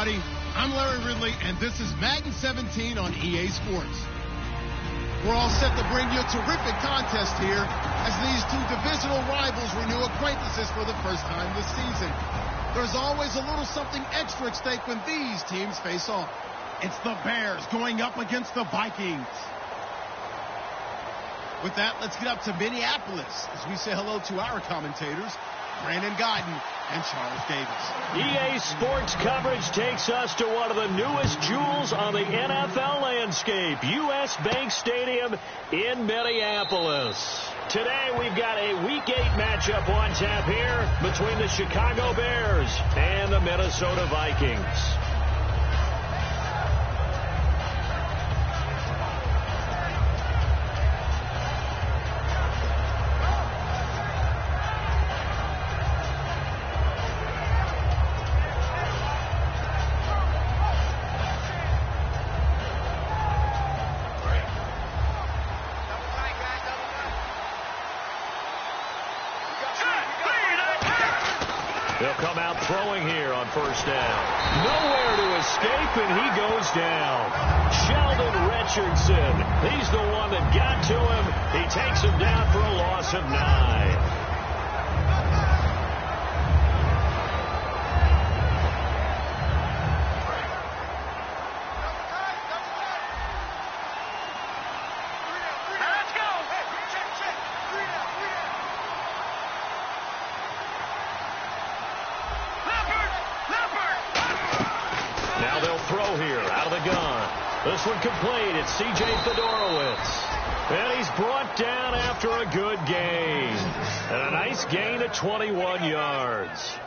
everybody. I'm Larry Ridley, and this is Madden 17 on EA Sports. We're all set to bring you a terrific contest here as these two divisional rivals renew acquaintances for the first time this season. There's always a little something extra at stake when these teams face off. It's the Bears going up against the Vikings. With that, let's get up to Minneapolis as we say hello to our commentators, Brandon Guyton and Charles Davis. EA Sports coverage takes us to one of the newest jewels on the NFL landscape, U.S. Bank Stadium in Minneapolis. Today we've got a Week 8 matchup on tap here between the Chicago Bears and the Minnesota Vikings. They'll come out throwing here on first down. Nowhere to escape, and he goes down. Sheldon Richardson. He's the one that got to him. He takes him down for a loss of 9. Now they'll throw here out of the gun. This one complete. It's C.J. Fedorowicz. And he's brought down after a good gain. And a nice gain of 21 yards.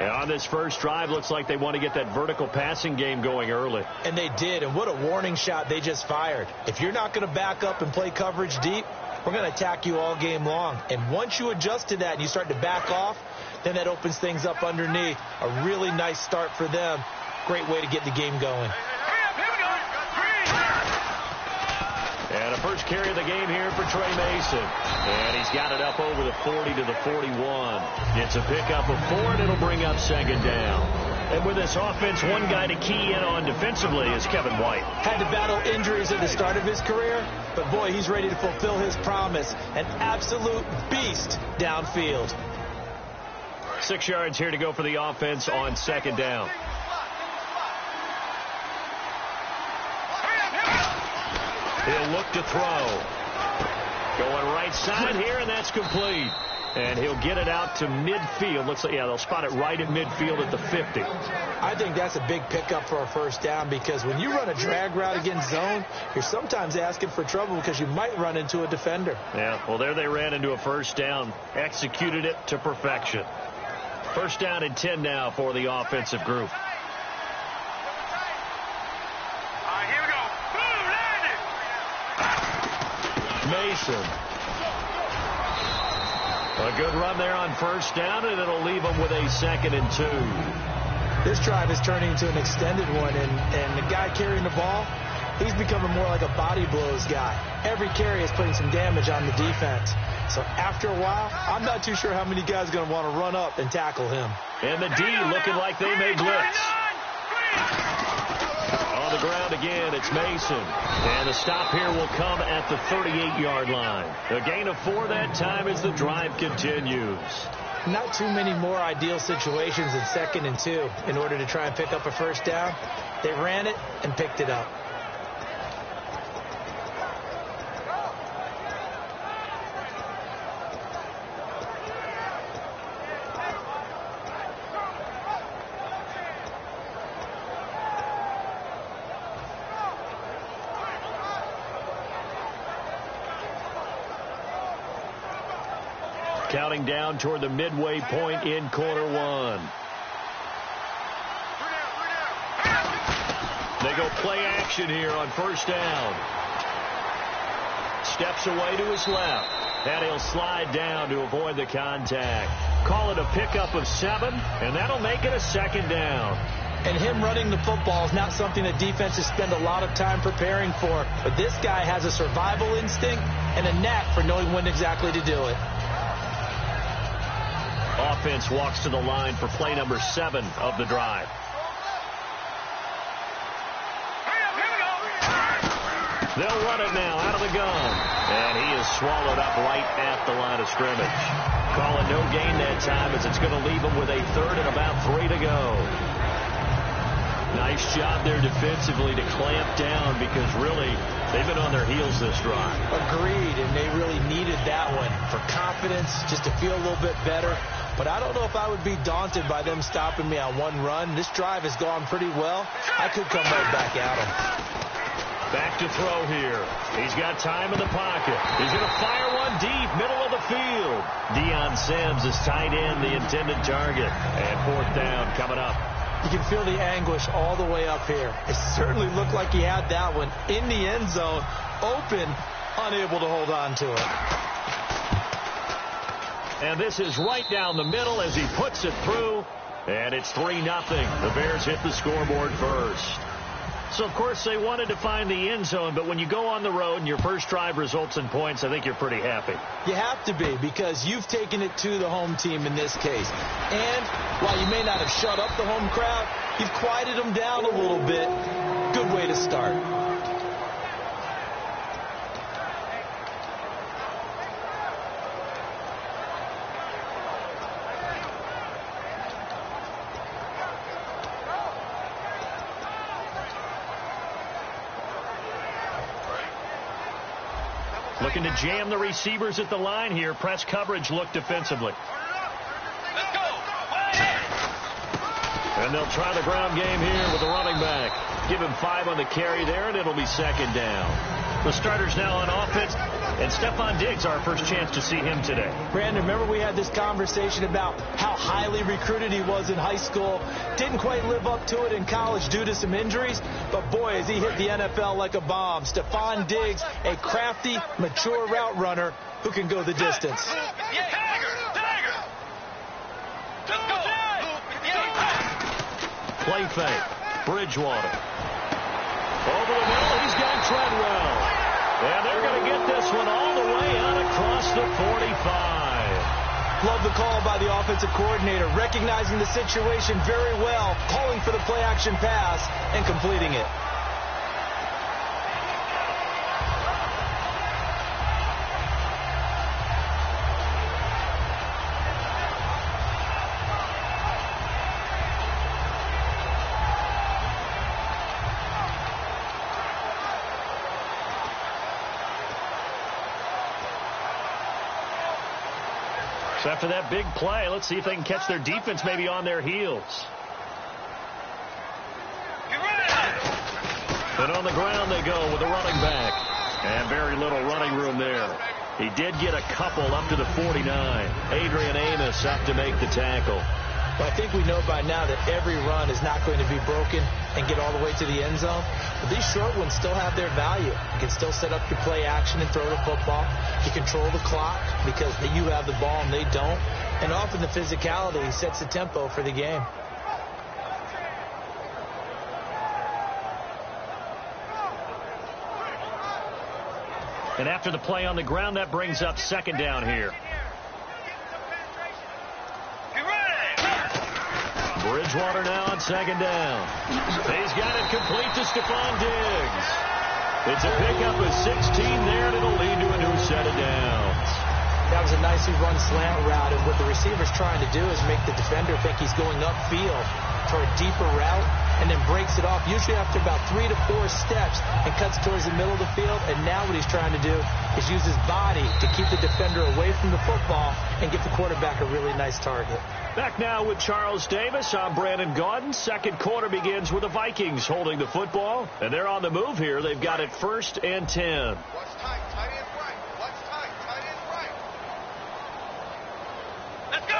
And on this first drive, looks like they want to get that vertical passing game going early. And they did. And what a warning shot they just fired. If you're not going to back up and play coverage deep, we're going to attack you all game long. And once you adjust to that and you start to back off, then that opens things up underneath. A really nice start for them. Great way to get the game going. And a first carry of the game here for Trey Mason. And he's got it up over the 40 to the 41. It's a pickup of 4, and it'll bring up second down. And with this offense, one guy to key in on defensively is Kevin White. Had to battle injuries at the start of his career, but boy, he's ready to fulfill his promise. An absolute beast downfield. 6 yards here to go for the offense on second down. He'll look to throw. Going right side here, and that's complete. And he'll get it out to midfield. Looks like, yeah, they'll spot it right at midfield at the 50. I think that's a big pickup for a first down because when you run a drag route against zone, you're sometimes asking for trouble because you might run into a defender. Yeah, well, there they ran into a first down. Executed it to perfection. First down and 10 now for the offensive group. Mason. A good run there on first down, and it'll leave them with a 2nd and 2. This drive is turning into an extended one, and the guy carrying the ball, he's becoming more like a body blows guy. Every carry is putting some damage on the defense. So after a while, I'm not too sure how many guys are going to want to run up and tackle him. And the D looking like they may blitz. On the ground again, it's Mason. And the stop here will come at the 38-yard line. A gain of 4 that time as the drive continues. Not too many more ideal situations in 2nd and 2 in order to try and pick up a first down. They ran it and picked it up. Counting down toward the midway point in quarter 1. They go play action here on first down. Steps away to his left. And he'll slide down to avoid the contact. Call it a pickup of 7, and that'll make it a 2nd down. And him running the football is not something that defenses spend a lot of time preparing for. But this guy has a survival instinct and a knack for knowing when exactly to do it. Offense walks to the line for play number 7 of the drive. They'll run it now out of the gun. And he is swallowed up right at the line of scrimmage. Call it no gain that time as it's going to leave them with a third and about 3 to go. Nice job there defensively to clamp down because really they've been on their heels this drive. Agreed, and they really needed that one for confidence, just to feel a little bit better. But I don't know if I would be daunted by them stopping me on one run. This drive has gone pretty well. I could come right back at them. Back to throw here. He's got time in the pocket. He's going to fire one deep, middle of the field. Deion Sims is tight end, the intended target. And 4th down coming up. You can feel the anguish all the way up here. It certainly looked like he had that one in the end zone, open, unable to hold on to it. And this is right down the middle as he puts it through. And it's 3-0. The Bears hit the scoreboard first. So, of course, they wanted to find the end zone, but when you go on the road and your first drive results in points, I think you're pretty happy. You have to be, because you've taken it to the home team in this case. And while you may not have shut up the home crowd, you've quieted them down a little bit. Good way to start. Looking to jam the receivers at the line here. Press coverage look defensively. And they'll try the ground game here with the running back. Give him 5 on the carry there, and it'll be 2nd down. The starters now on offense, and Stephon Diggs, our first chance to see him today. Brandon, remember we had this conversation about how highly recruited he was in high school. Didn't quite live up to it in college due to some injuries. But, boy, as he hit the NFL like a bomb. Stephon Diggs, a crafty, mature route runner who can go the distance. Play fake. Bridgewater. Over the middle, he's got Treadwell. And they're going to get this one all the way out across the 45. Love the call by the offensive coordinator, recognizing the situation very well, calling for the play-action pass, and completing it. So after that big play, let's see if they can catch their defense maybe on their heels. And on the ground they go with the running back. And very little running room there. He did get a couple up to the 49. Adrian Amos up to make the tackle. Well, I think we know by now that every run is not going to be broken and get all the way to the end zone. But these short ones still have their value. You can still set up your play action and throw the football. You control the clock because you have the ball and they don't. And often the physicality sets the tempo for the game. And after the play on the ground, that brings up 2nd down here. Bridgewater now on 2nd down. He's got it complete to Stephon Diggs. It's a pickup of 16 there, and it'll lead to a new set of downs. That was a nicely run slant route, and what the receiver's trying to do is make the defender think he's going upfield for a deeper route, and then breaks it off, usually after about 3 to 4 steps, and cuts towards the middle of the field. And now what he's trying to do is use his body to keep the defender away from the football and get the quarterback a really nice target. Back now with Charles Davis. I'm Brandon Gaudin. 2nd quarter begins with the Vikings holding the football, and they're on the move here. They've got it 1st and 10. Watch tight, tight end right. Watch tight, tight end right. Let's go!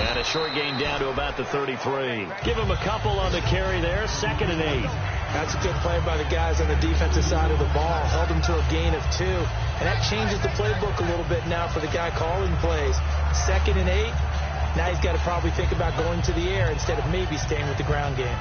And a short gain down to about the 33. Give him a couple on the carry there. 2nd and 8. That's a good play by the guys on the defensive side of the ball. Held them to a gain of 2. And that changes the playbook a little bit now for the guy calling plays. 2nd and 8. Now he's got to probably think about going to the air instead of maybe staying with the ground game.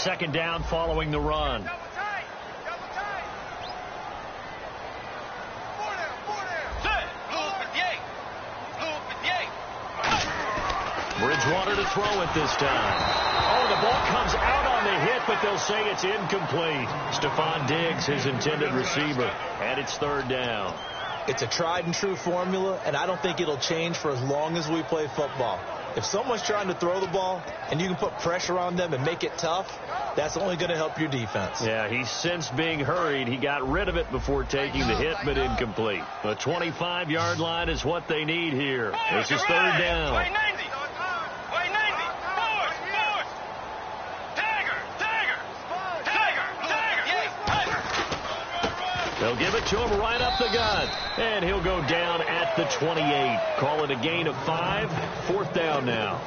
second down following the run. Bridgewater to throw it this time. Oh, the ball comes out on the hit, but they'll say it's incomplete. Stephon Diggs, his intended receiver, and it's third down. It's a tried and true formula, and I don't think it'll change for as long as we play football. If someone's trying to throw the ball and you can put pressure on them and make it tough, that's only going to help your defense. Yeah, he's since being hurried. He got rid of it before taking the hit, but incomplete. The 25-yard line is what they need here. This is third down. They'll give it to him right up the gut. And he'll go down at the 28. Call it a gain of 5. Fourth down now.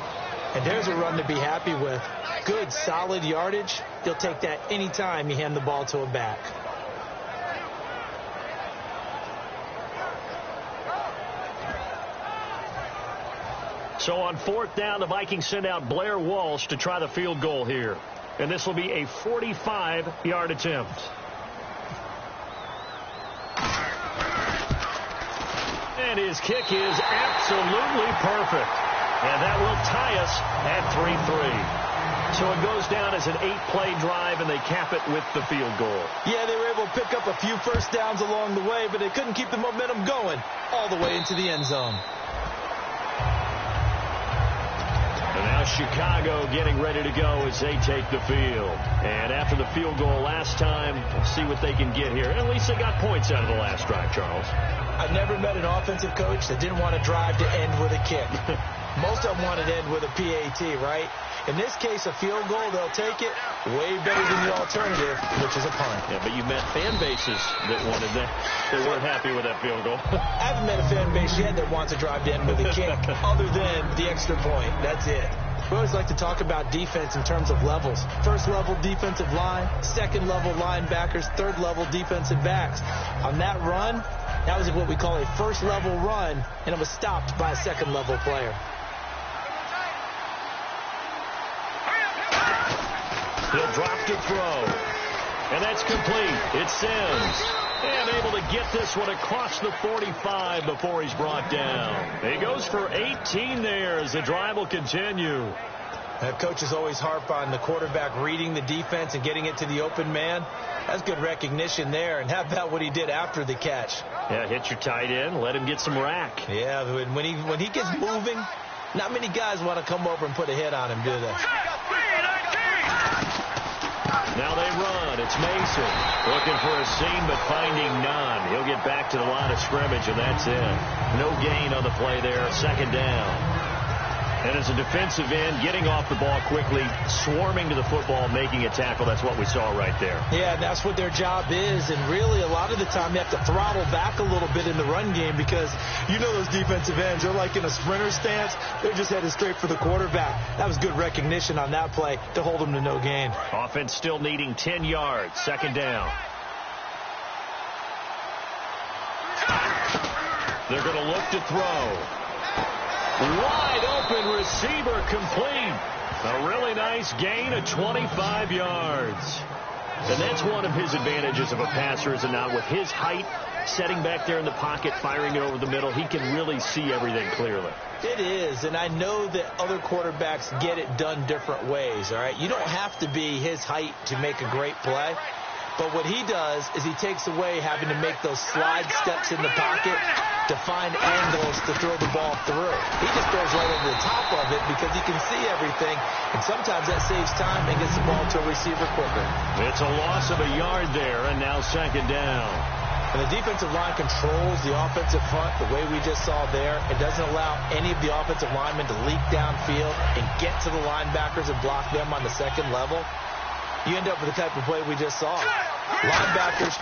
And there's a run to be happy with. Good, solid yardage. He'll take that anytime you hand the ball to a back. So on fourth down, the Vikings send out Blair Walsh to try the field goal here. And this will be a 45-yard attempt. And his kick is absolutely perfect. And that will tie us at 3-3. So it goes down as an 8-play drive, and they cap it with the field goal. Yeah, they were able to pick up a few first downs along the way, but they couldn't keep the momentum going all the way into the end zone. And now Chicago getting ready to go as they take the field. And after the field goal last time, see what they can get here. At least they got points out of the last drive, Charles. I've never met an offensive coach that didn't want to drive to end with a kick. Most of them wanted to end with a PAT, right? In this case, a field goal, they'll take it way better than the alternative, which is a punt. Yeah, but you met fan bases that wanted that. They weren't happy with that field goal. I haven't met a fan base yet that wants to drive to end with a kick other than the extra point. That's it. We always like to talk about defense in terms of levels. First level defensive line, second level linebackers, third level defensive backs. On that run, that was what we call a first level run, and it was stopped by a second level player. He'll drop to throw. And that's complete. It's Sims. And able to get this one across the 45 before he's brought down. He goes for 18 there as the drive will continue. Coaches always harp on the quarterback reading the defense and getting it to the open man. That's good recognition there. And how about what he did after the catch? Yeah, hit your tight end, let him get some rack. Yeah, when he gets moving, not many guys want to come over and put a hit on him, do they? Now they run. It's Mason looking for a seam, but finding none. He'll get back to the line of scrimmage, and that's it. No gain on the play there. Second down. And as a defensive end, getting off the ball quickly, swarming to the football, making a tackle. That's what we saw right there. Yeah, and that's what their job is. And really, a lot of the time, you have to throttle back a little bit in the run game because you know those defensive ends, they're like in a sprinter stance. They're just headed straight for the quarterback. That was good recognition on that play to hold them to no gain. Offense still needing 10 yards. Second down. They're going to look to throw. Wide open receiver complete. A really nice gain of 25 yards. And that's one of his advantages of a passer, is it not? With his height, setting back there in the pocket, firing it over the middle, he can really see everything clearly. It is, and I know that other quarterbacks get it done different ways, all right? You don't have to be his height to make a great play. But what he does is he takes away having to make those slide steps in the pocket to find angles to throw the ball through. He just throws right over the top of it because he can see everything, and sometimes that saves time and gets the ball to a receiver quicker. It's a loss of a yard there, and now second down. And the defensive line controls the offensive front the way we just saw there. It doesn't allow any of the offensive linemen to leak downfield and get to the linebackers and block them on the second level. You end up with the type of play we just saw. Linebackers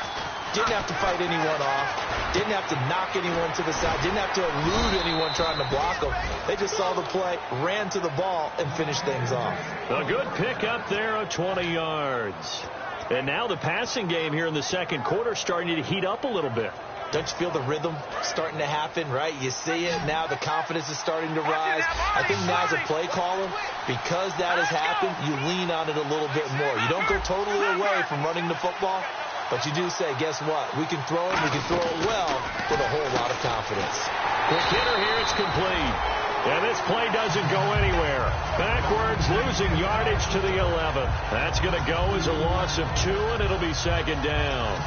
didn't have to fight anyone off, didn't have to knock anyone to the side, didn't have to elude anyone trying to block them. They just saw the play, ran to the ball, and finished things off. A good pickup there of 20 yards. And now the passing game here in the second quarter starting to heat up a little bit. Don't you feel the rhythm starting to happen, right? You see it. Now the confidence is starting to rise. I think now as a play caller, because that has happened, you lean on it a little bit more. You don't go totally away from running the football, but you do say, guess what? We can throw it. We can throw it well with a whole lot of confidence. Quick hitter here. It's complete. And this play doesn't go anywhere. Backwards, losing yardage to the 11th. That's going to go as a loss of 2, and it'll be second down.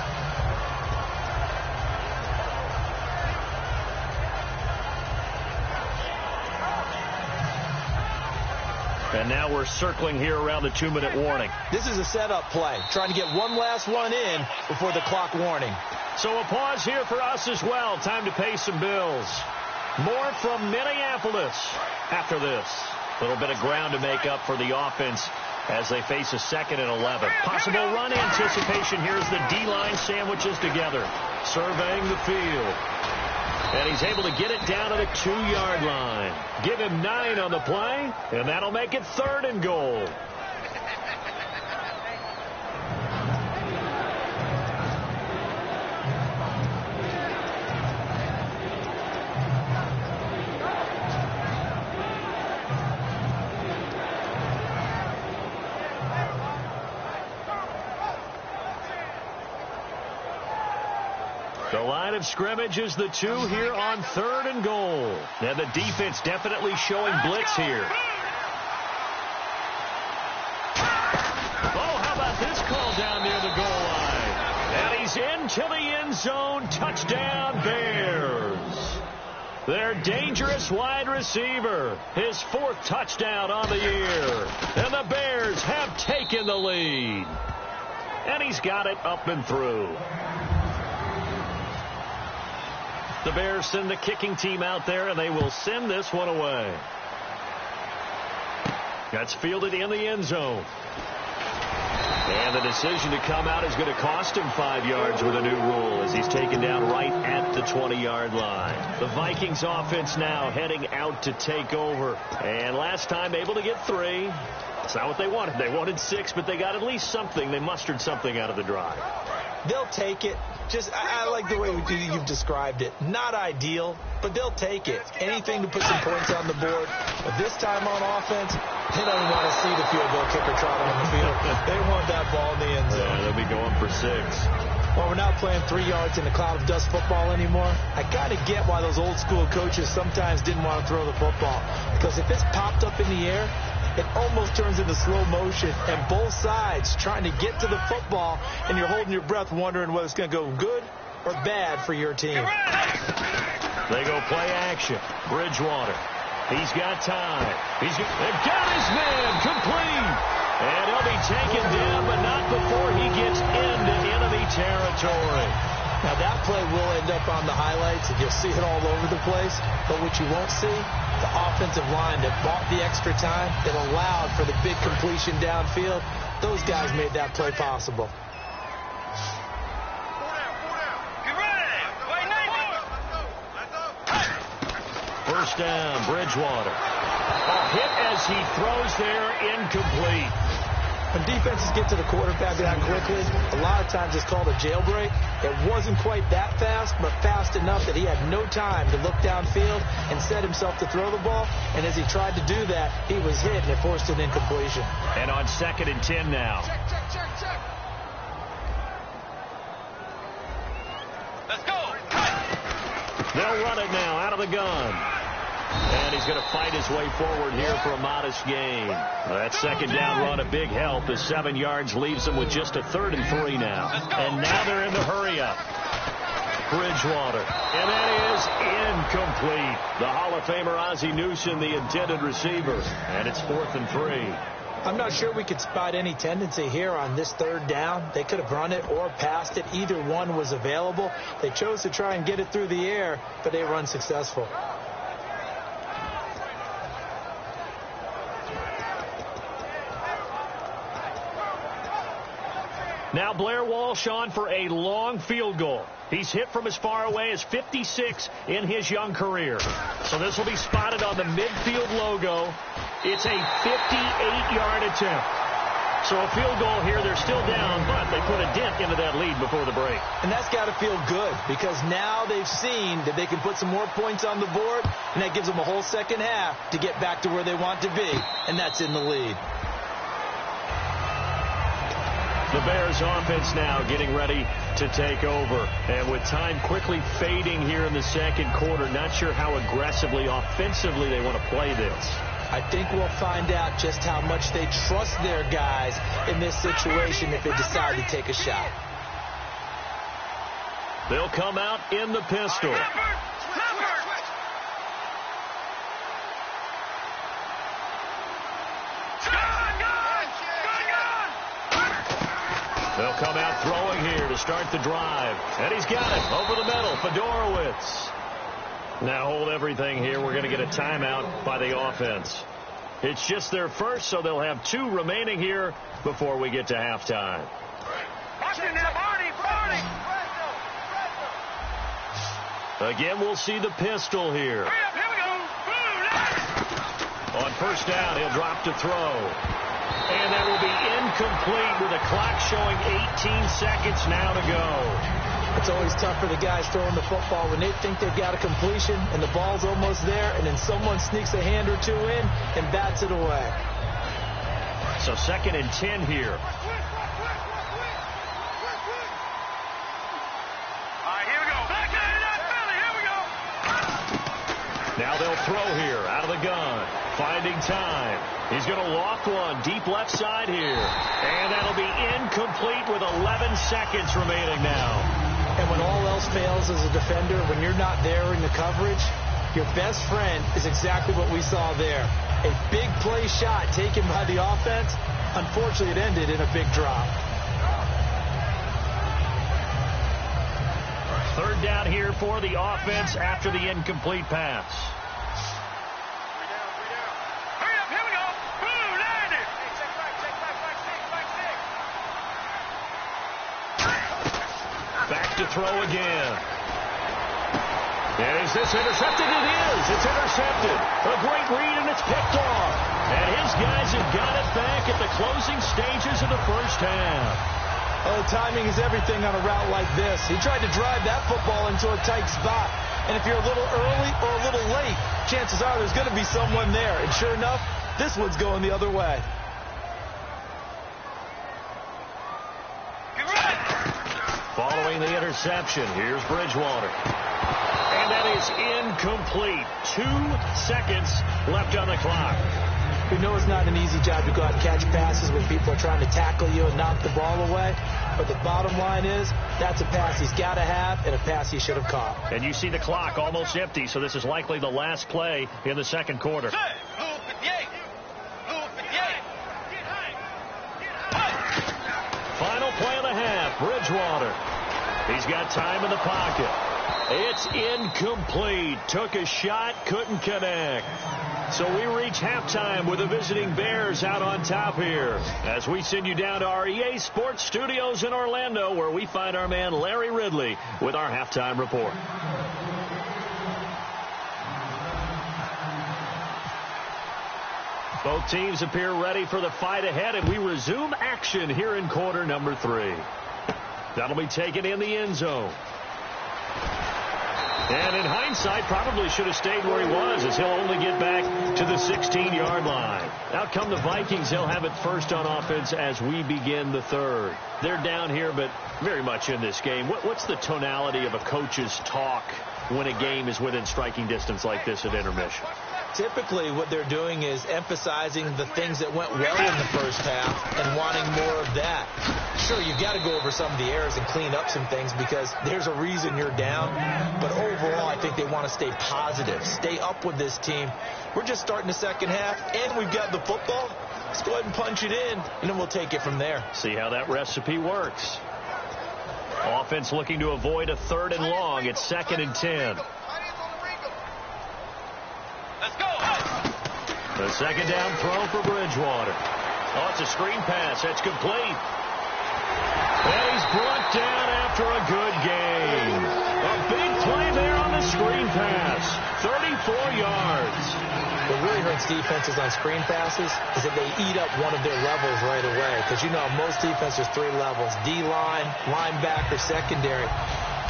And now we're circling here around the 2-minute warning. This is a setup play, trying to get one last one in before the clock warning. So a pause here for us as well. Time to pay some bills. More from Minneapolis after this. A little bit of ground to make up for the offense as they face a 2nd and 11. Possible run anticipation here as the D-line sandwiches together. Surveying the field. And he's able to get it down to the 2-yard line. Give him 9 on the play, and that'll make it 3rd and goal. The line of scrimmage is the 2 here on 3rd and goal. And the defense definitely showing blitz here. Oh, how about this call down near the goal line? And he's into the end zone. Touchdown, Bears. Their dangerous wide receiver. His 4th touchdown on the year. And the Bears have taken the lead. And he's got it up and through. The Bears send the kicking team out there, and they will send this one away. That's fielded in the end zone. And the decision to come out is going to cost him 5 yards with a new rule as he's taken down right at the 20-yard line. The Vikings offense now heading out to take over. And last time able to get 3. That's not what they wanted. They wanted 6, but they got at least something. They mustered something out of the drive. They'll take it. I like the way you've described it. Not ideal, but they'll take it. Anything to put some points on the board. But this time on offense, they don't want to see the field goal kicker trotting on the field. They want that ball in the end zone. Yeah, they'll be going for 6. Well, we're not playing 3 yards in the cloud of dust football anymore. I kind of get why those old school coaches sometimes didn't want to throw the football. Because if it's popped up in the air, it almost turns into slow motion, and both sides trying to get to the football, and you're holding your breath wondering whether it's going to go good or bad for your team. They go play action. Bridgewater. He's got time. They've got his man complete. And he'll be taken down, but not before he gets into enemy territory. Now, that play will end up on the highlights, and you'll see it all over the place. But what you won't see, the offensive line that bought the extra time, that allowed for the big completion downfield, those guys made that play possible. First down, Bridgewater. A hit as he throws there, incomplete. When defenses get to the quarterback that quickly, a lot of times it's called a jailbreak. It wasn't quite that fast, but fast enough that he had no time to look downfield and set himself to throw the ball. And as he tried to do that, he was hit, and it forced an incompletion. And on 2nd and 10 now. Check. Let's go. They'll run it now out of the gun. And he's going to fight his way forward here for a modest gain. That 2nd down run a big help as 7 yards leaves them with just a 3rd and 3 now. And now they're in the hurry-up. Bridgewater. And that is incomplete. The Hall of Famer Ozzie Newsome, the intended receiver. And it's 4th and 3. I'm not sure we could spot any tendency here on this 3rd down. They could have run it or passed it. Either one was available. They chose to try and get it through the air, but they were unsuccessful. Now Blair Walsh on for a long field goal. He's hit from as far away as 56 in his young career. So this will be spotted on the midfield logo. It's a 58-yard attempt. So a field goal here, they're still down, but they put a dent into that lead before the break. And that's got to feel good because now they've seen that they can put some more points on the board, and that gives them a whole second half to get back to where they want to be, and that's in the lead. The Bears offense now getting ready to take over. And with time quickly fading here in the second quarter, not sure how aggressively, offensively they want to play this. I think we'll find out just how much they trust their guys in this situation if they decide to take a shot. They'll come out in the pistol. They'll come out throwing here to start the drive. And he's got it over the middle. Fedorowicz. Now hold everything here. We're going to get a timeout by the offense. It's just their first, so they'll have 2 remaining here before we get to halftime. Again, we'll see the pistol here. On first down, he'll drop to throw. And that will be incomplete with a clock showing 18 seconds now to go. It's always tough for the guys throwing the football when they think they've got a completion and the ball's almost there, and then someone sneaks a hand or 2 in and bats it away. So 2nd and 10 here. Now they'll throw here out of the gun. Finding time. He's going to loft one deep left side here. And that'll be incomplete with 11 seconds remaining now. And when all else fails as a defender, when you're not there in the coverage, your best friend is exactly what we saw there. A big play shot taken by the offense. Unfortunately, it ended in a big drop. 3rd down here for the offense after the incomplete pass. Back to throw again. Is this intercepted? It is. It's intercepted. A great read, and it's picked off. And his guys have got it back at the closing stages of the first half. Oh, timing is everything on a route like this. He tried to drive that football into a tight spot. And if you're a little early or a little late, chances are there's going to be someone there. And sure enough, this one's going the other way. Following the interception, here's Bridgewater. And that is incomplete. 2 seconds left on the clock. We know it's not an easy job to go out and catch passes when people are trying to tackle you and knock the ball away. But the bottom line is, that's a pass he's got to have and a pass he should have caught. And you see the clock almost empty, so this is likely the last play in the second quarter. Final play of the half, Bridgewater. He's got time in the pocket. It's incomplete. Took a shot, couldn't connect. So we reach halftime with the visiting Bears out on top here as we send you down to our EA Sports Studios in Orlando, where we find our man Larry Ridley with our halftime report. Both teams appear ready for the fight ahead, and we resume action here in quarter number 3. That'll be taken in the end zone. And in hindsight, probably should have stayed where he was, as he'll only get back to the 16-yard line. Out come the Vikings. They'll have it first on offense as we begin the third. They're down here, but very much in this game. What's the tonality of a coach's talk when a game is within striking distance like this at intermission? Typically, what they're doing is emphasizing the things that went well in the first half and wanting more of that. Sure, you've got to go over some of the errors and clean up some things because there's a reason you're down. But overall, I think they want to stay positive, stay up with this team. We're just starting the second half, and we've got the football. Let's go ahead and punch it in, and then we'll take it from there. See how that recipe works. Offense looking to avoid a 3rd and long. It's 2nd and 10. Let's go. The second down throw for Bridgewater. Oh, it's a screen pass. That's complete. And he's brought down after a good gain. A big play there on the screen pass. 34 yards. The really hurts defenses on screen passes is that they eat up one of their levels right away. Because you know most defenses, 3 levels: D-line, linebacker, secondary.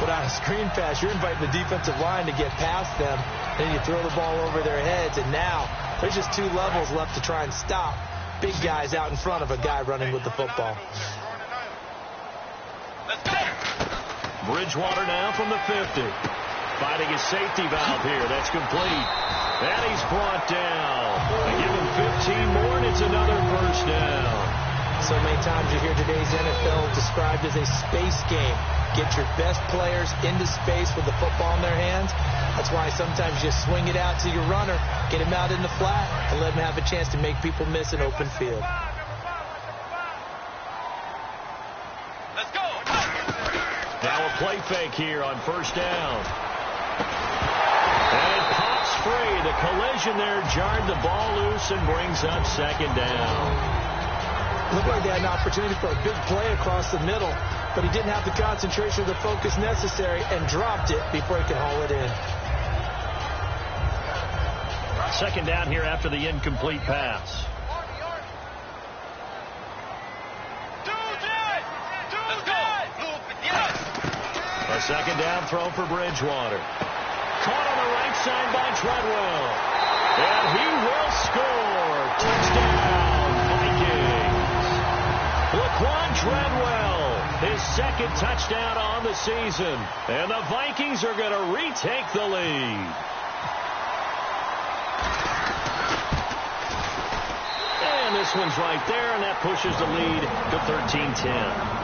But on a screen pass, you're inviting the defensive line to get past them. Then you throw the ball over their heads, and now there's just 2 levels left to try and stop big guys out in front of a guy running with the football. Bridgewater now from the 50. Finding his safety valve here. That's complete. And he's brought down. They give him 15 more, and it's another first down. So many times you hear today's NFL described as a space game. Get your best players into space with the football in their hands. That's why sometimes you just swing it out to your runner, get him out in the flat, and let him have a chance to make people miss an open field. Let's go. Now a play fake here on first down. And it pops free. The collision there jarred the ball loose and brings up second down. Looked like they had an opportunity for a big play across the middle, but he didn't have the concentration or the focus necessary and dropped it before he could haul it in. Second down here after the incomplete pass. A second down throw for Bridgewater. Caught on the right side by Treadwell. And he will score. Touchdown, Vikings. Laquan Treadwell, his second touchdown on the season. And the Vikings are going to retake the lead. And this one's right there, and that pushes the lead to 13-10.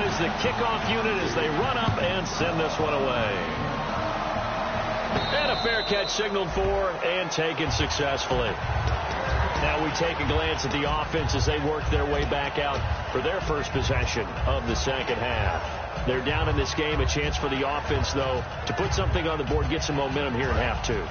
Is the kickoff unit as they run up and send this one away. And a fair catch signaled for and taken successfully. Now we take a glance at the offense as they work their way back out for their first possession of the second half. They're down in this game. A chance for the offense, though, to put something on the board, get some momentum here in half 2.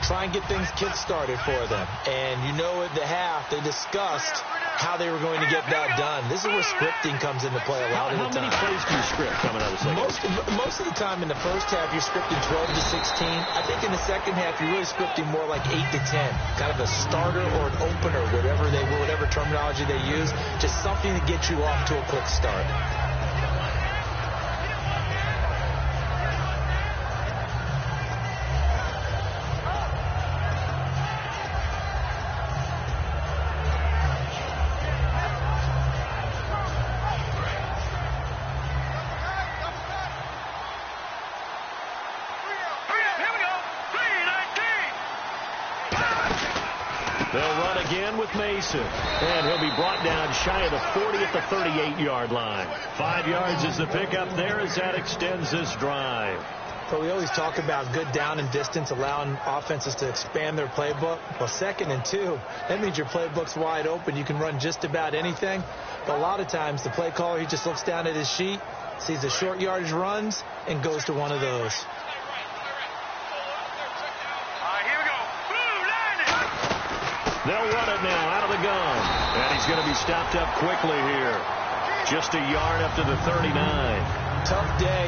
Try and get things kick-started for them. And you know at the half they discussed how they were going to get that done. This is where scripting comes into play a lot of the time. How many plays do you script coming out of the second? Most of the time in the first half, you're scripting 12 to 16. I think in the second half, you're really scripting more like 8 to 10. Kind of a starter or an opener, whatever terminology they use. Just something to get you off to a quick start. Mason, and he'll be brought down shy of the 40 at the 38-yard line. 5 yards is the pickup there as that extends this drive. So we always talk about good down and distance, allowing offenses to expand their playbook. Well, 2nd and 2, that means your playbook's wide open. You can run just about anything. But a lot of times the play caller, he just looks down at his sheet, sees the short yardage runs, and goes to one of those. They'll run it now out of the gun. And he's going to be stopped up quickly here. Just a yard up to the 39. Tough day,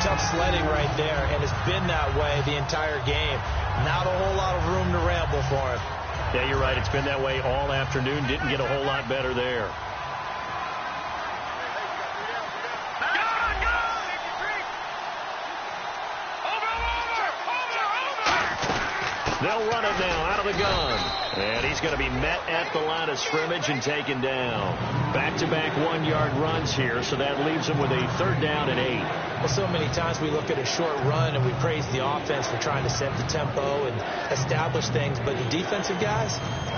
tough sledding right there, and it's been that way the entire game. Not a whole lot of room to ramble for him. Yeah, you're right. It's been that way all afternoon. Didn't get a whole lot better there. They'll run it now out of the gun. And he's going to be met at the line of scrimmage and taken down. Back-to-back 1-yard runs here, so that leaves him with a 3rd down and 8. Well, so many times we look at a short run and we praise the offense for trying to set the tempo and establish things. But the defensive guys,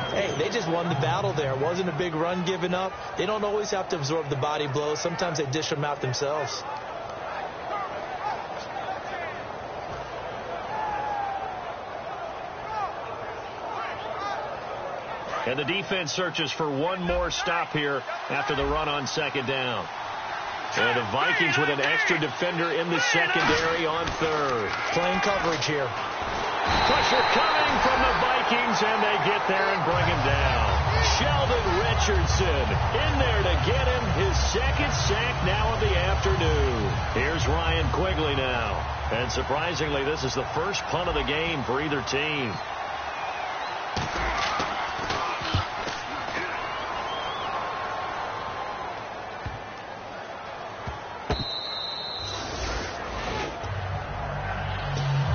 hey, they just won the battle there. It wasn't a big run given up. They don't always have to absorb the body blows. Sometimes they dish them out themselves. And the defense searches for one more stop here after the run on 2nd down. And the Vikings with an extra defender in the secondary on 3rd. Playing coverage here. Pressure coming from the Vikings, and they get there and bring him down. Sheldon Richardson in there to get him his 2nd sack now of the afternoon. Here's Ryan Quigley now. And surprisingly, this is the first punt of the game for either team.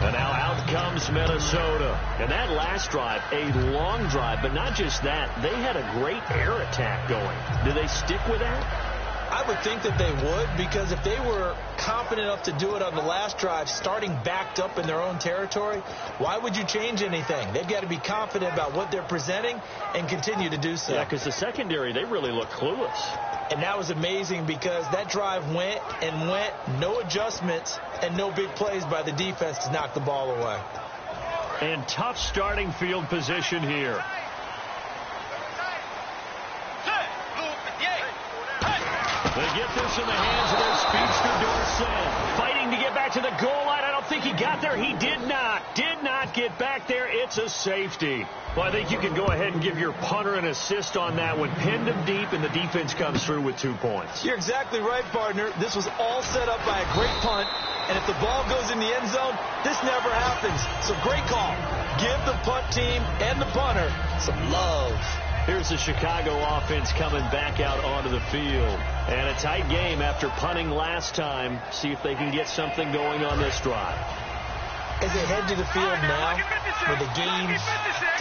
And now out comes Minnesota. And that last drive, a long drive, but not just that. They had a great air attack going. Do they stick with that? I would think that they would, because if they were confident enough to do it on the last drive, starting backed up in their own territory, why would you change anything? They've got to be confident about what they're presenting and continue to do so. Yeah, because the secondary, they really look clueless. And that was amazing because that drive went and went, no adjustments and no big plays by the defense to knock the ball away. And tough starting field position here. They get this in the hands of their speedster Dorsett. Fighting to get back to the goal line. I don't think he got there. He did not. Did not get back there. It's a safety. Well, I think you can go ahead and give your punter an assist on that one. Pinned him deep, and the defense comes through with 2 points. You're exactly right, partner. This was all set up by a great punt. And if the ball goes in the end zone, this never happens. So great call. Give the punt team and the punter some love. Here's the Chicago offense coming back out onto the field. And a tight game after punting last time. See if they can get something going on this drive. As they head to the field now, with the game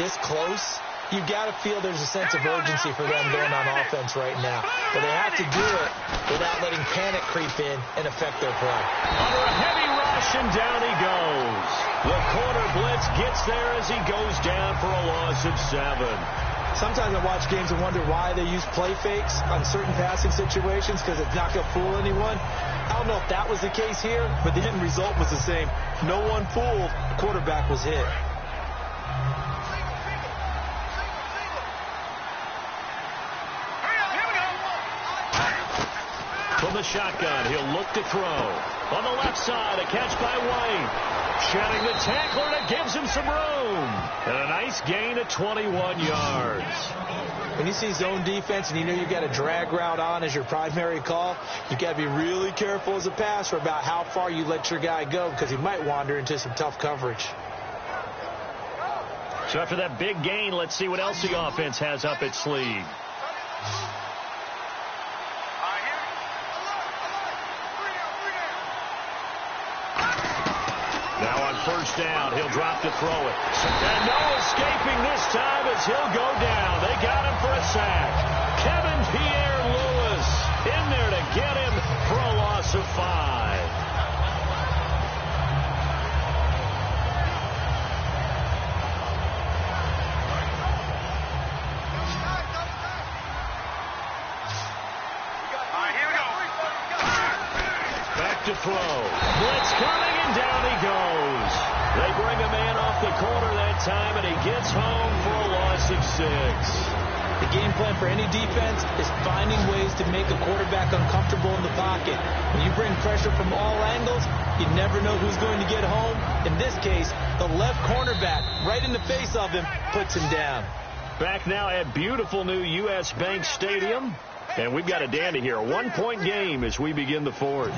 this close, you've got to feel there's a sense of urgency for them going on offense right now. But they have to do it without letting panic creep in and affect their play. Under a heavy rush, and down he goes. The corner blitz gets there as he goes down for a loss of 7. Sometimes I watch games and wonder why they use play fakes on certain passing situations, because it's not going to fool anyone. I don't know if that was the case here, but the end result was the same. No one fooled. The quarterback was hit. From the shotgun, he'll look to throw. On the left side, a catch by White. Shedding the tackler, and it gives him some room. And a nice gain of 21 yards. When you see zone defense and you know you've got a drag route on as your primary call, you've got to be really careful as a passer about how far you let your guy go, because he might wander into some tough coverage. So after that big gain, let's see what else the offense has up its sleeve. Now on first down, he'll drop to throw it. And no escaping this time as he'll go down. They got him for a sack. Kevin Pierre-Louis in there to get him for a loss of 5. Back to throw. Blitz coming, and down he goes. They bring a man off the corner that time, and he gets home for a loss of 6. The game plan for any defense is finding ways to make a quarterback uncomfortable in the pocket. When you bring pressure from all angles, you never know who's going to get home. In this case, the left cornerback, right in the face of him, puts him down. Back now at beautiful new U.S. Bank Stadium. And we've got a dandy here. A 1-point game as we begin the 4th.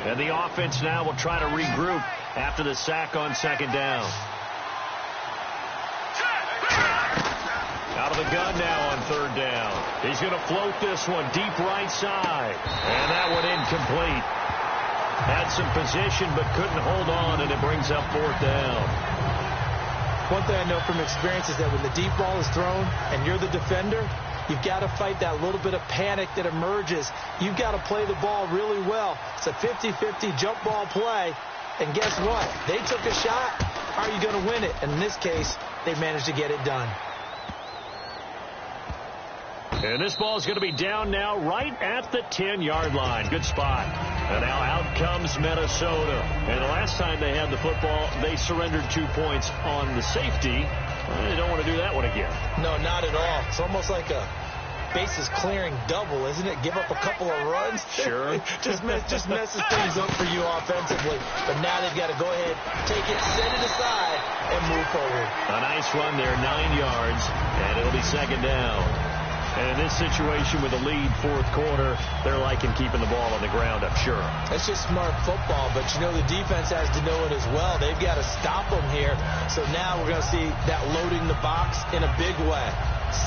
And the offense now will try to regroup after the sack on second down. Out of the gun now on third down. He's going to float this one deep right side. And that one incomplete. Had some position but couldn't hold on, and it brings up fourth down. One thing I know from experience is that when the deep ball is thrown and you're the defender, you've got to fight that little bit of panic that emerges. You've got to play the ball really well. It's a 50-50 jump ball play. And guess what? They took a shot. How are you going to win it? And in this case, they managed to get it done. And this ball is going to be down now right at the 10-yard line. Good spot. And now out comes Minnesota. And the last time they had the football, they surrendered 2 points on the safety. They don't want to do that one again. No, not at all. It's almost like a bases clearing double, isn't it? Give up a couple of runs. Sure. just messes things up for you offensively. But now they've got to go ahead, take it, set it aside, and move forward. A nice run there, 9 yards, and it'll be second down. And in this situation with the lead fourth quarter, they're liking keeping the ball on the ground, I'm sure. That's just smart football, but you know the defense has to know it as well. They've got to stop them here. So now we're going to see that loading the box in a big way.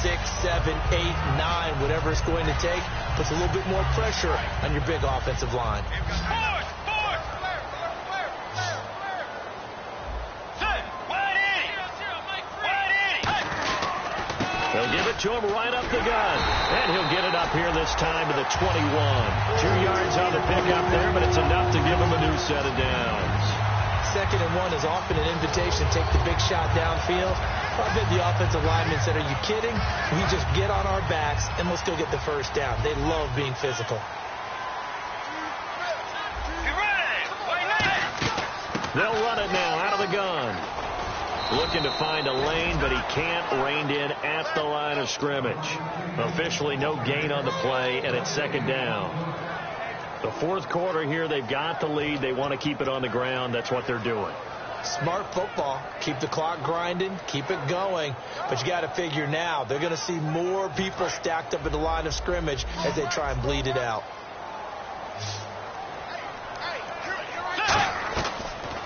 6, 7, 8, 9, whatever it's going to take, puts a little bit more pressure on your big offensive line. They'll give it to him right up the gut. And he'll get it up here this time to the 21. 2 yards on the pickup there, but it's enough to give him a new set of downs. 2nd and 1 is often an invitation to take the big shot downfield. I bet the offensive lineman said, are you kidding? We just get on our backs and let's go get the first down. They love being physical. They'll run it now out of the gun. Looking to find a lane, but he can't. Reined in at the line of scrimmage. Officially no gain on the play, and it's second down. The fourth quarter here, they've got the lead. They want to keep it on the ground. That's what they're doing. Smart football. Keep the clock grinding. Keep it going. But you got to figure now, they're going to see more people stacked up at the line of scrimmage as they try and bleed it out.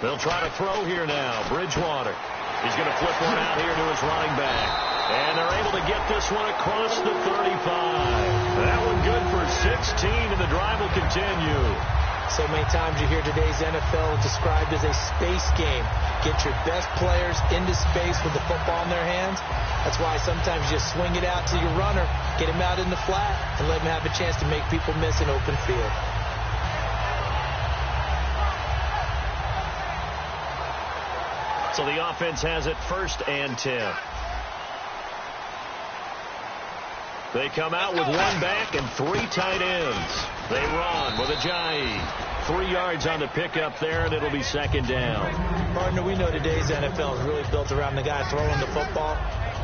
They'll try to throw here now. Bridgewater. He's going to flip one out here to his running back. And they're able to get this one across the 35. That one good for 16, and the drive will continue. So many times you hear today's NFL described as a space game. Get your best players into space with the football in their hands. That's why sometimes you just swing it out to your runner, get him out in the flat, and let him have a chance to make people miss an open field. So the offense has it 1st and 10. They come out with 1 back and 3 tight ends. They run with Ajayi. 3 yards on the pickup there, and it'll be second down. Partner, we know today's NFL is really built around the guy throwing the football.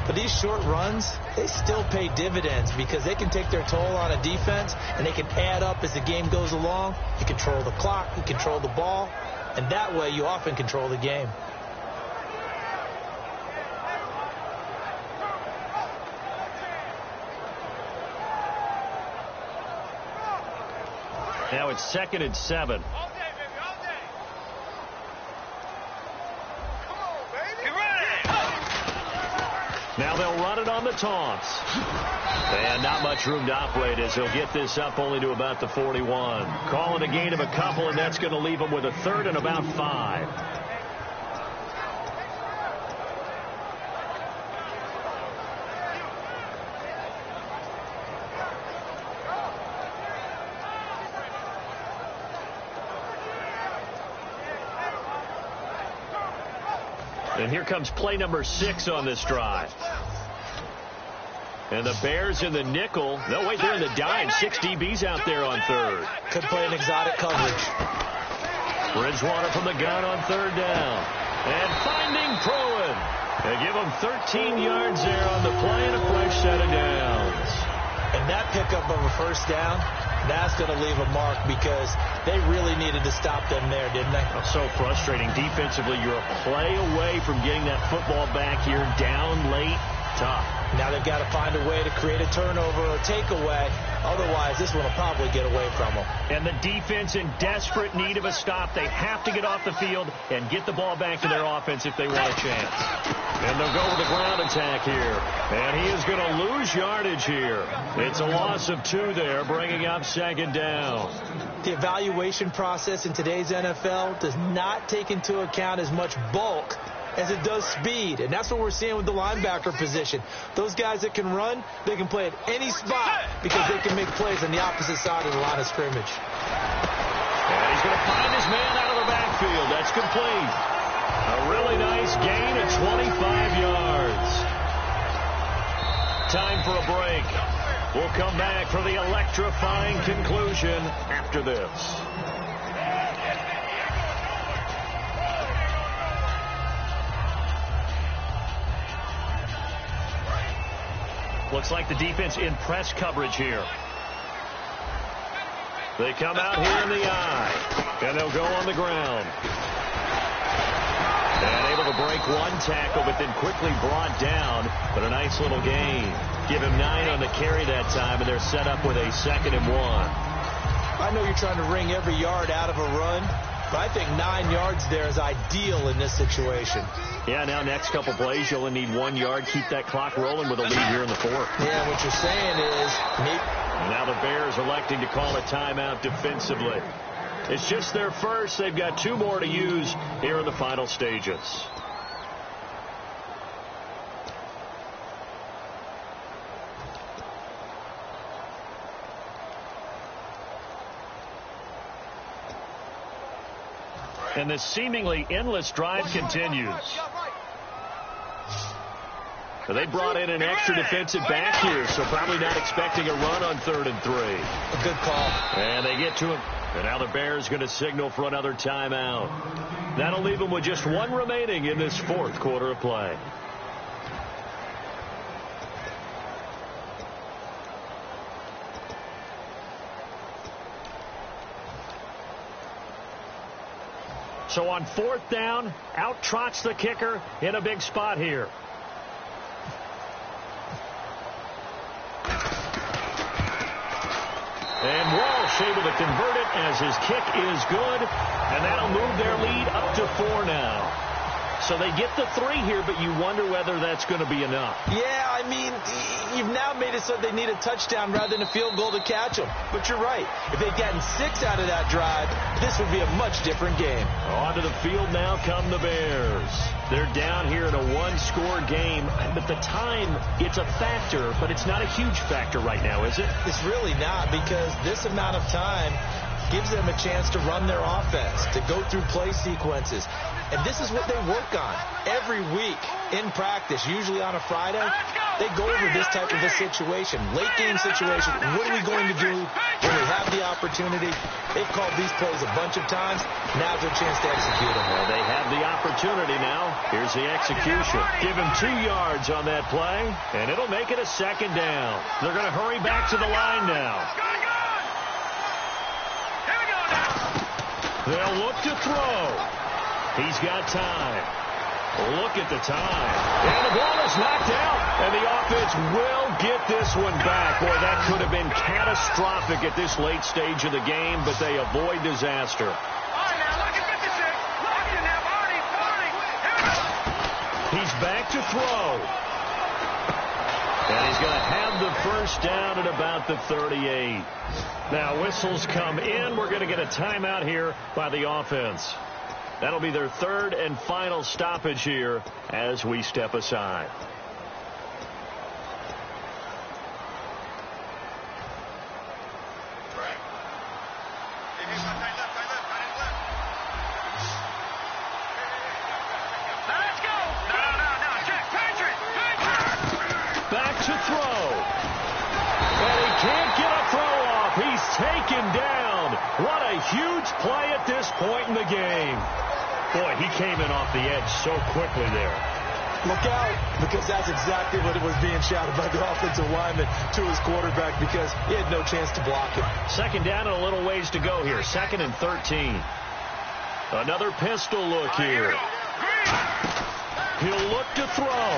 But these short runs, they still pay dividends because they can take their toll on a defense, and they can add up as the game goes along. You control the clock, you control the ball, and that way you often control the game. Now it's 2nd and 7. Now they'll run it on the taunts. And not much room to operate as he'll get this up only to about the 41. Calling a gain of a couple, and that's going to leave him with a 3rd and about 5. And here comes play number 6 on this drive. And the Bears in the nickel. No, wait, they're in the dime. 6 DBs out there on 3rd. Could play an exotic coverage. Bridgewater from the gun on 3rd down. And finding Proen. They give him 13 yards there on the play and a fresh set of downs. And that pickup of a 1st down, that's going to leave a mark because they really needed to stop them there, didn't they? So frustrating. Defensively, you're a play away from getting that football back here down late. Tough. Now they've got to find a way to create a turnover or takeaway. Otherwise, this one will probably get away from them. And the defense in desperate need of a stop. They have to get off the field and get the ball back to their offense if they want a chance. And they'll go with the ground attack here. And he is going to lose yardage here. It's a loss of 2 there, bringing up 2nd down. The evaluation process in today's NFL does not take into account as much bulk as it does speed. And that's what we're seeing with the linebacker position. Those guys that can run, they can play at any spot because they can make plays on the opposite side of the line of scrimmage. And he's going to find his man out of the backfield. That's complete. A really nice gain of 25 yards. Time for a break. We'll come back for the electrifying conclusion after this. Looks like the defense in press coverage here. They come out here in the eye, and they'll go on the ground. And able to break one tackle, but then quickly brought down. But a nice little gain. Give him 9 on the carry that time, and they're set up with a 2nd and 1. I know you're trying to wring every yard out of a run, but I think 9 yards there is ideal in this situation. Yeah, now next couple plays, you'll only need 1 yard. Keep that clock rolling with a lead here in the 4th. Yeah, what you're saying is... Now the Bears electing to call a timeout defensively. It's just their first. They've got 2 more to use here in the final stages. And this seemingly endless drive continues. They brought in an extra defensive back here, so probably not expecting a run on 3rd and 3. A good call. And they get to him. And now the Bears going to signal for another timeout. That'll leave them with just 1 remaining in this 4th quarter of play. So on 4th down, out trots the kicker in a big spot here. And Walsh able to convert it as his kick is good. And that'll move their lead up to 4 now. So they get the 3 here, but you wonder whether that's going to be enough. Yeah, I mean, you've now made it so they need a touchdown rather than a field goal to catch them. But you're right. If they'd gotten 6 out of that drive, this would be a much different game. Onto the field now come the Bears. They're down here in a 1-score game. But the time, it's a factor, but it's not a huge factor right now, is it? It's really not, because this amount of time gives them a chance to run their offense, to go through play sequences. And this is what they work on every week in practice, usually on a Friday. They go over this type of a situation, late game situation. What are we going to do when we have the opportunity? They've called these plays a bunch of times. Now's their chance to execute them. Well, they have the opportunity now. Here's the execution. Give him 2 yards on that play, and it'll make it a 2nd down. They're going to hurry back to the line now. They'll look to throw. He's got time. Look at the time. And the ball is knocked out. And the offense will get this one back. Boy, that could have been catastrophic at this late stage of the game, but they avoid disaster. He's back to throw. And he's going to have the 1st down at about the 38. Now, whistles come in. We're going to get a timeout here by the offense. That'll be their 3rd and final stoppage here as we step aside. Back to throw. And he can't get a throw off. He's taken down. What a huge play at this point in the game. Boy, he came in off the edge so quickly there. Look out, because that's exactly what it was being shouted by the offensive lineman to his quarterback, because he had no chance to block him. 2nd down and a little ways to go here. 2nd and 13. Another pistol look here. He'll look to throw.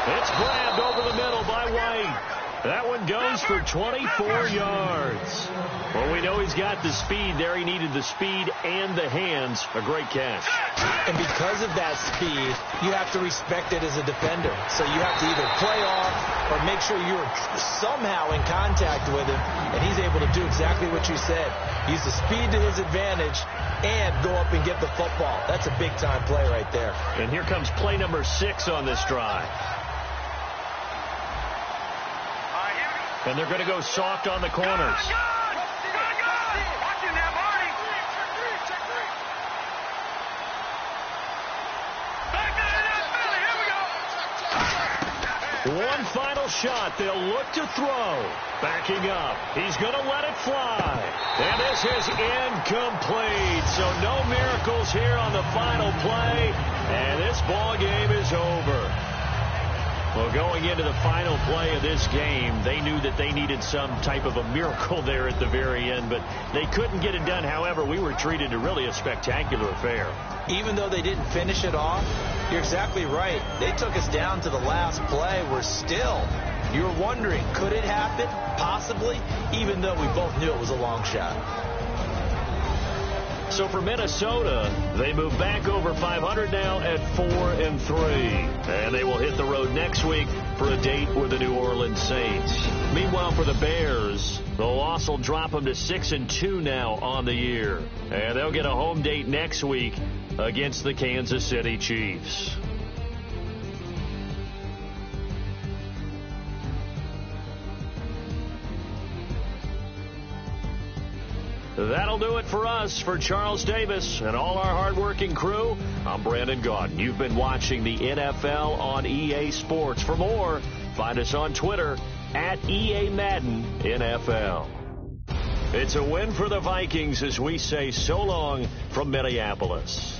It's grabbed over the middle by White. That one goes for 24 yards. Well, we know he's got the speed there. He needed the speed and the hands. A great catch. And because of that speed, you have to respect it as a defender. So you have to either play off or make sure you're somehow in contact with him. And he's able to do exactly what you said. Use the speed to his advantage and go up and get the football. That's a big-time play right there. And here comes play number 6 on this drive. And they're going to go soft on the corners. One final shot. They'll look to throw. Backing up. He's going to let it fly. And this is incomplete. So no miracles here on the final play. And this ball game is over. Well, going into the final play of this game, they knew that they needed some type of a miracle there at the very end, but they couldn't get it done. However, we were treated to really a spectacular affair. Even though they didn't finish it off, you're exactly right. They took us down to the last play. You were wondering, could it happen? Possibly, even though we both knew it was a long shot. So for Minnesota, they move back over 500 now at 4-3. And they will hit the road next week for a date with the New Orleans Saints. Meanwhile, for the Bears, the loss will drop them to 6-2 now on the year. And they'll get a home date next week against the Kansas City Chiefs. That'll do it for us. For Charles Davis and all our hardworking crew, I'm Brandon Gaudin. You've been watching the NFL on EA Sports. For more, find us on Twitter at EA Madden NFL. It's a win for the Vikings as we say so long from Minneapolis.